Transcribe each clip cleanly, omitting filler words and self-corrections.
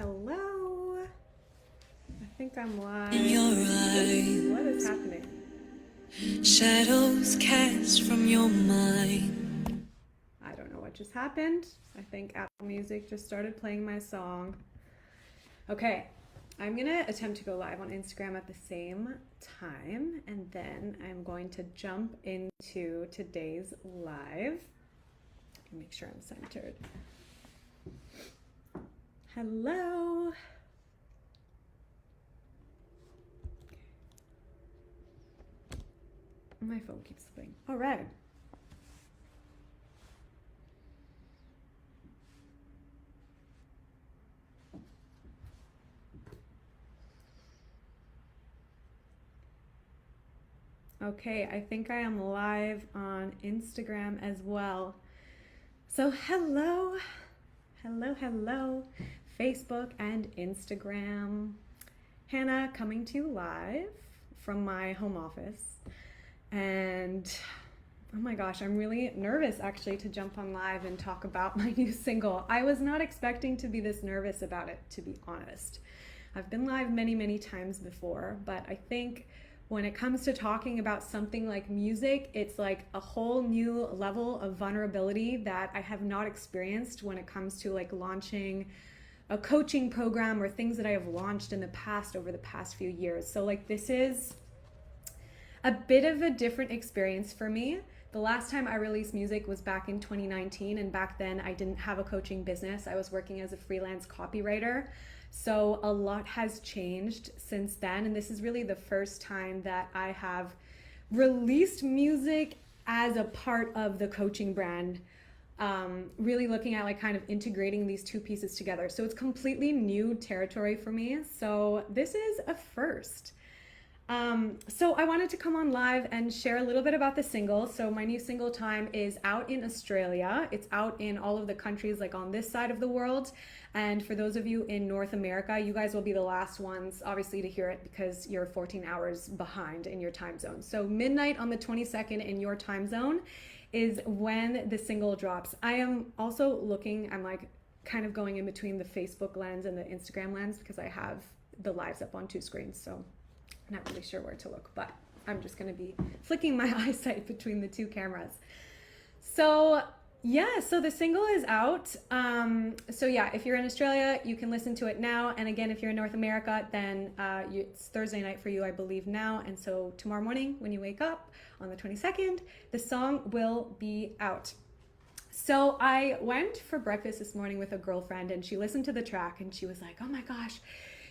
Hello. I think I'm live. In your eyes, What is happening? shadows cast from your mind. I don't know what just happened. I think Apple Music just started playing my song. Okay, I'm gonna attempt to go live on Instagram at the same time, and then I'm going to jump into today's live. Make sure I'm centered. Hello. My phone keeps flipping. All right. Okay, I think I am live on Instagram as well. So hello, Facebook and Instagram. Hannah coming to you live from my home office. And oh my gosh, I'm really nervous actually to jump on live and talk about my new single. I was not expecting to be this nervous about it, to be honest. I've been live many times before, but I think when it comes to talking about something like music, it's like a whole new level of vulnerability that I have not experienced when it comes to like launching a coaching program or things that I have launched in the past over the past few years. So like this is a bit of a different experience for me. The last time I released music was back in 2019, and back then I didn't have a coaching business. I was working as a freelance copywriter. So a lot has changed since then, and this is really the first time that I have released music as a part of the coaching brand, really looking at like kind of integrating these two pieces together. So it's completely new territory for me. So this is a first. So I wanted to come on live and share a little bit about the single. So my new single Time is out in Australia. It's out in all of the countries like on this side of the world. And for those of you in North America, you guys will be the last ones obviously to hear it because you're 14 hours behind in your time zone. So midnight on the 22nd in your time zone is when the single drops. I am also looking, I'm like kind of going in between the Facebook lens and the Instagram lens because I have the lives up on two screens. So I'm not really sure where to look, but I'm just going to be flicking my eyesight between the two cameras. So yeah, so the single is out. So yeah, if you're in Australia, you can listen to it now. And again, if you're in North America, then it's Thursday night for you, I believe now. And so tomorrow morning when you wake up on the 22nd, the song will be out. So I went for breakfast this morning with a girlfriend and she listened to the track and she was like, oh my gosh,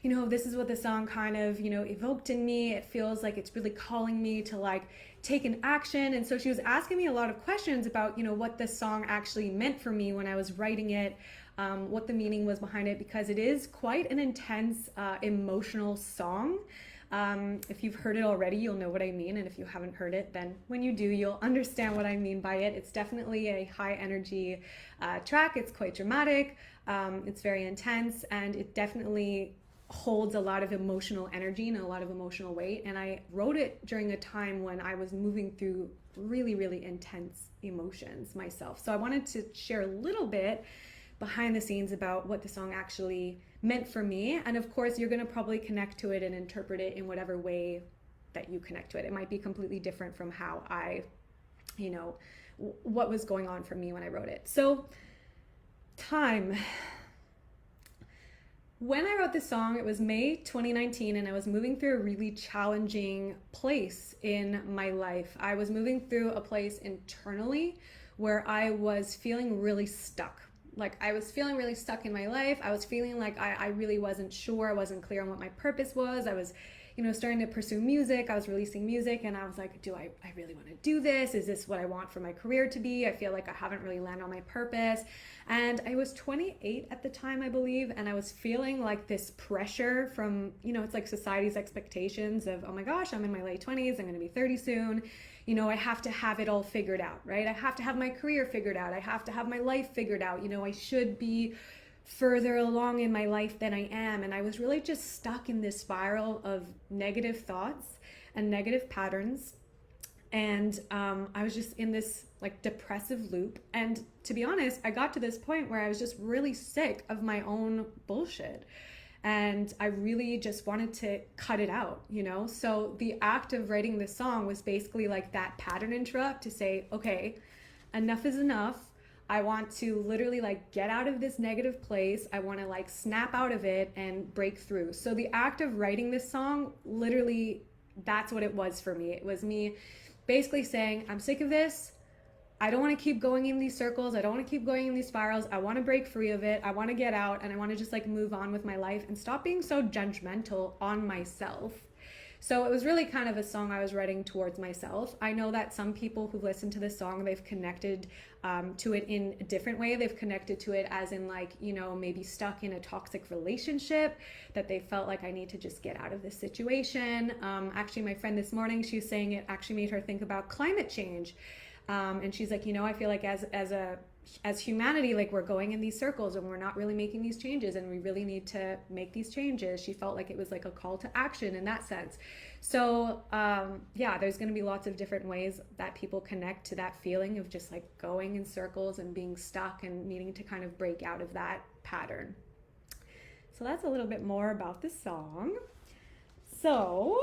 you know, this is what the song kind of, you know, evoked in me. It feels like it's really calling me to like take an action. And so she was asking me a lot of questions about, you know, what the song actually meant for me when I was writing it, what the meaning was behind it, because it is quite an intense, emotional song. If you've heard it already, you'll know what I mean. And if you haven't heard it, then when you do, you'll understand what I mean by it. It's definitely a high energy track. It's quite dramatic. It's very intense, and it definitely holds a lot of emotional energy and a lot of emotional weight. And I wrote it during a time when I was moving through really intense emotions myself. So I wanted to share a little bit behind the scenes about what the song actually meant for me. And of course, you're going to probably connect to it and interpret it in whatever way that you connect to it. It might be completely different from how I, you know, what was going on for me when I wrote it. So Time. When I wrote this song, it was May 2019, and I was moving through a really challenging place in my life. I was moving through a place internally where I was feeling really stuck. Like I was feeling really stuck in my life. I was feeling like I really wasn't sure. I wasn't clear on what my purpose was. I was, you know, starting to pursue music. I was releasing music and I was like, do I really want to do this? Is this what I want for my career to be? I feel like I haven't really landed on my purpose. And I was 28 at the time, I believe. And I was feeling like this pressure from, you know, it's like society's expectations of, oh my gosh, I'm in my late 20s. I'm going to be 30 soon. You know, I have to have it all figured out, right? I have to have my career figured out. I have to have my life figured out. You know, I should be further along in my life than I am. And I was really just stuck in this spiral of negative thoughts and negative patterns. And I was just in this like depressive loop. And to be honest, I got to this point where I was just really sick of my own bullshit. And I really just wanted to cut it out, you know? So the act of writing this song was basically like that pattern interrupt to say, okay, enough is enough. I want to literally like get out of this negative place. I want to like snap out of it and break through. So the act of writing this song, literally, that's what it was for me. It was me basically saying, I'm sick of this. I don't want to keep going in these circles. I don't want to keep going in these spirals. I want to break free of it. I want to get out, and I want to just like move on with my life and stop being so judgmental on myself. So it was really kind of a song I was writing towards myself. I know that some people who listen to this song, they've connected to it in a different way. They've connected to it as in like, you know, maybe stuck in a toxic relationship that they felt like I need to just get out of this situation. Actually, my friend this morning, she was saying it actually made her think about climate change. And she's like, you know, I feel like as humanity, like we're going in these circles and we're not really making these changes, and we really need to make these changes. She felt like it was like a call to action in that sense. So yeah, there's going to be lots of different ways that people connect to that feeling of just like going in circles and being stuck and needing to kind of break out of that pattern. So that's a little bit more about the song. So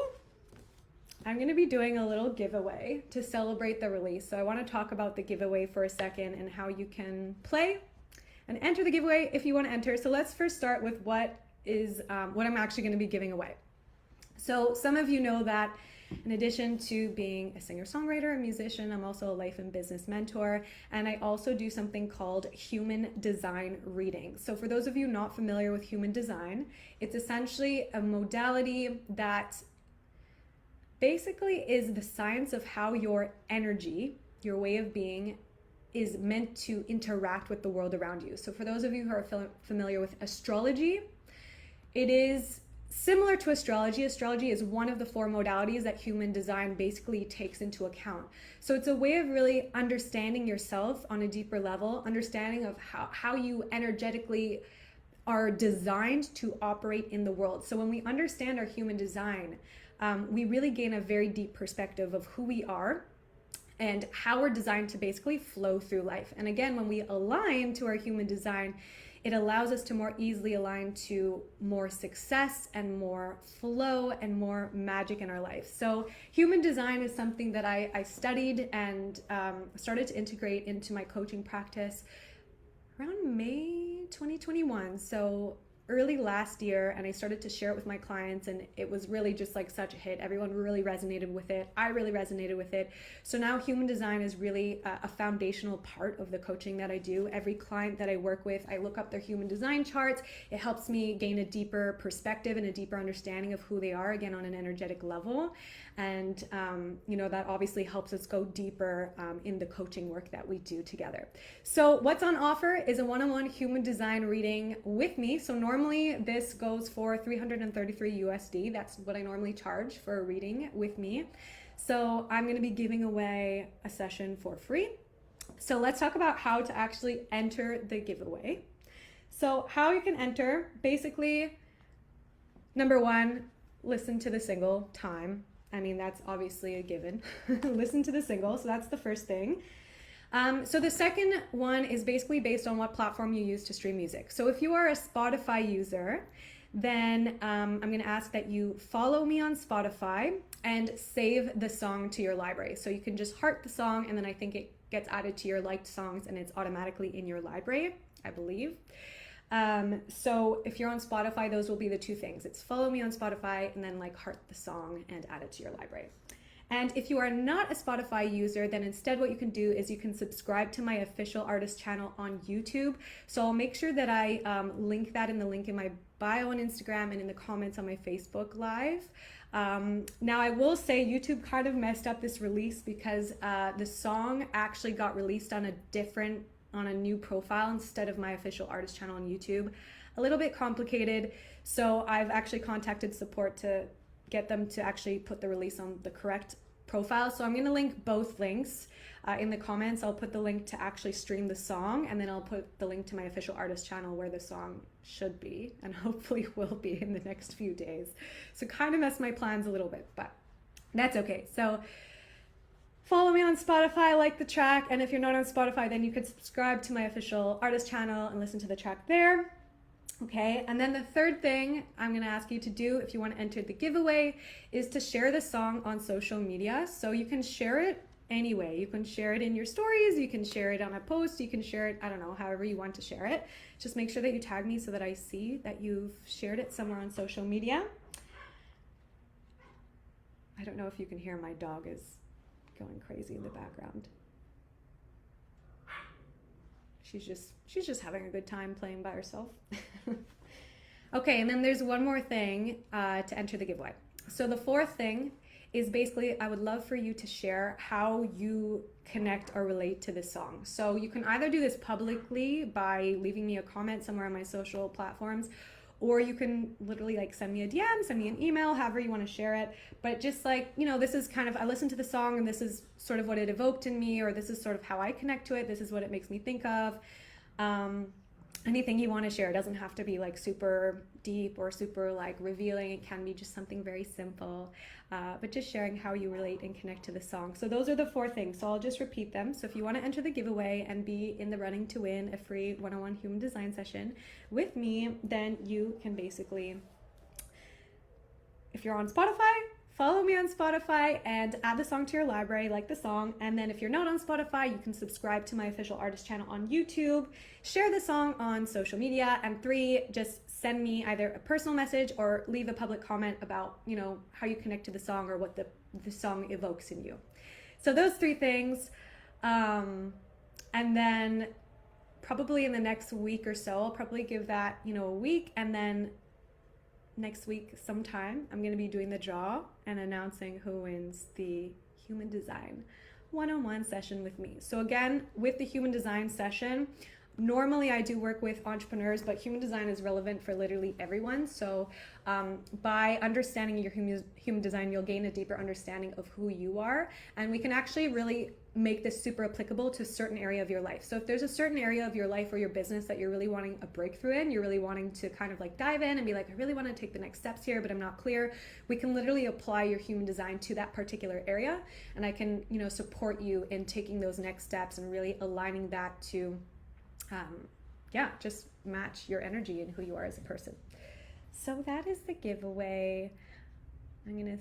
I'm going to be doing a little giveaway to celebrate the release. So I want to talk about the giveaway for a second and how you can play and enter the giveaway if you want to enter. So let's first start with what I'm actually going to be giving away. So some of you know that in addition to being a singer-songwriter, a musician, I'm also a life and business mentor, and I also do something called human design reading. So for those of you not familiar with human design, it's essentially a modality that basically is the science of how your energy, your way of being, is meant to interact with the world around you. So for those of you who are familiar with astrology, it is similar to astrology. Astrology is one of the 4 modalities that human design basically takes into account. So it's a way of really understanding yourself on a deeper level, understanding of how you energetically are designed to operate in the world. So when we understand our human design, we really gain a very deep perspective of who we are and how we're designed to basically flow through life. And again, when we align to our human design, it allows us to more easily align to more success and more flow and more magic in our life. So human design is something that I studied and started to integrate into my coaching practice around May 2021. So early last year, and I started to share it with my clients, and it was really just like such a hit. Everyone really resonated with it. I really resonated with it. So now human design is really a foundational part of the coaching that I do. Every client that I work with, I look up their human design charts. It helps me gain a deeper perspective and a deeper understanding of who they are, again, on an energetic level. And, you know, that obviously helps us go deeper in the coaching work that we do together. So what's on offer is a one-on-one human design reading with me. So normally this goes for $333 USD. That's what I normally charge for a reading with me. So I'm going to be giving away a session for free. So let's talk about how to actually enter the giveaway. So how you can enter, basically, number 1, listen to the single time. I mean, that's obviously a given. Listen to the single. So that's the first thing. So the second one is basically based on what platform you use to stream music. So if you are a Spotify user, then I'm going to ask that you follow me on Spotify and save the song to your library. So you can just heart the song, and then I think it gets added to your liked songs, and it's automatically in your library, I believe. So if you're on Spotify, those will be the 2 things. It's follow me on Spotify and then like heart the song and add it to your library. And if you are not a Spotify user, then instead what you can do is you can subscribe to my official artist channel on YouTube. So I'll make sure that I link that in the link in my bio on Instagram and in the comments on my Facebook Live. Now I will say YouTube kind of messed up this release because the song actually got released on a new profile instead of my official artist channel on YouTube. A little bit complicated. So I've actually contacted support to get them to actually put the release on the correct profile. So I'm going to link both links in the comments. I'll put the link to actually stream the song, and then I'll put the link to my official artist channel where the song should be and hopefully will be in the next few days. So kind of messed my plans a little bit, but that's okay. So follow me on Spotify, like the track, and if you're not on Spotify, then you could subscribe to my official artist channel and listen to the track there. Okay, and then the third thing I'm gonna ask you to do if you want to enter the giveaway is to share the song on social media. So you can share it anyway. You can share it in your stories, you can share it on a post, you can share it, I don't know, however you want to share it. Just make sure that you tag me so that I see that you've shared it somewhere on social media. I don't know if you can hear, my dog is going crazy in the background. She's just having a good time playing by herself. Okay, and then there's one more thing to enter the giveaway. So the fourth thing is basically, I would love for you to share how you connect or relate to this song. So you can either do this publicly by leaving me a comment somewhere on my social platforms, or you can literally like send me a DM, send me an email, however you want to share it. But just like, you know, this is kind of, I listened to the song and this is sort of what it evoked in me, or this is sort of how I connect to it. This is what it makes me think of. Anything you want to share. It doesn't have to be like super deep or super like revealing. It can be just something very simple, but just sharing how you relate and connect to the song. So those are the four things. So I'll just repeat them. So if you want to enter the giveaway and be in the running to win a free one-on-one human design session with me, then you can basically, if you're on Spotify, follow me on Spotify and add the song to your library, like the song. And then if you're not on Spotify, you can subscribe to my official artist channel on YouTube, share the song on social media, and 3, just send me either a personal message or leave a public comment about, you know, how you connect to the song or what the song evokes in you. So those 3 things. And then probably in the next week or so, I'll probably give that, you know, a week, and then next week sometime I'm going to be doing the draw and announcing who wins the human design one-on-one session with me. So again, with the human design session, normally I do work with entrepreneurs, but human design is relevant for literally everyone. So by understanding your human design, you'll gain a deeper understanding of who you are, and we can actually really make this super applicable to a certain area of your life. So if there's a certain area of your life or your business that you're really wanting a breakthrough in, you're really wanting to kind of like dive in and be like, I really want to take the next steps here, but I'm not clear, we can literally apply your human design to that particular area, and I can, you know, support you in taking those next steps and really aligning that to just match your energy and who you are as a person. So that is the giveaway. I'm gonna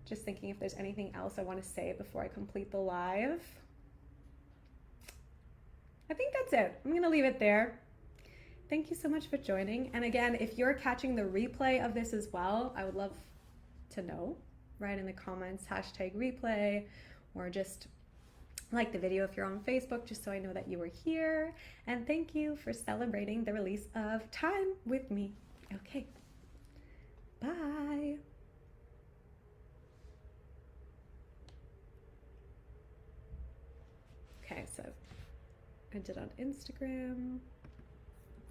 just thinking if there's anything else I want to say before I complete the live. I think that's it. I'm gonna leave it there. Thank you so much for joining. And again, if you're catching the replay of this as well, I would love to know. Write in the comments, #replay, or just like the video if you're on Facebook, just so I know that you were here. And thank you for celebrating the release of Time with me. Okay, bye. Okay, so I did on Instagram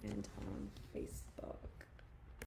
and on Facebook.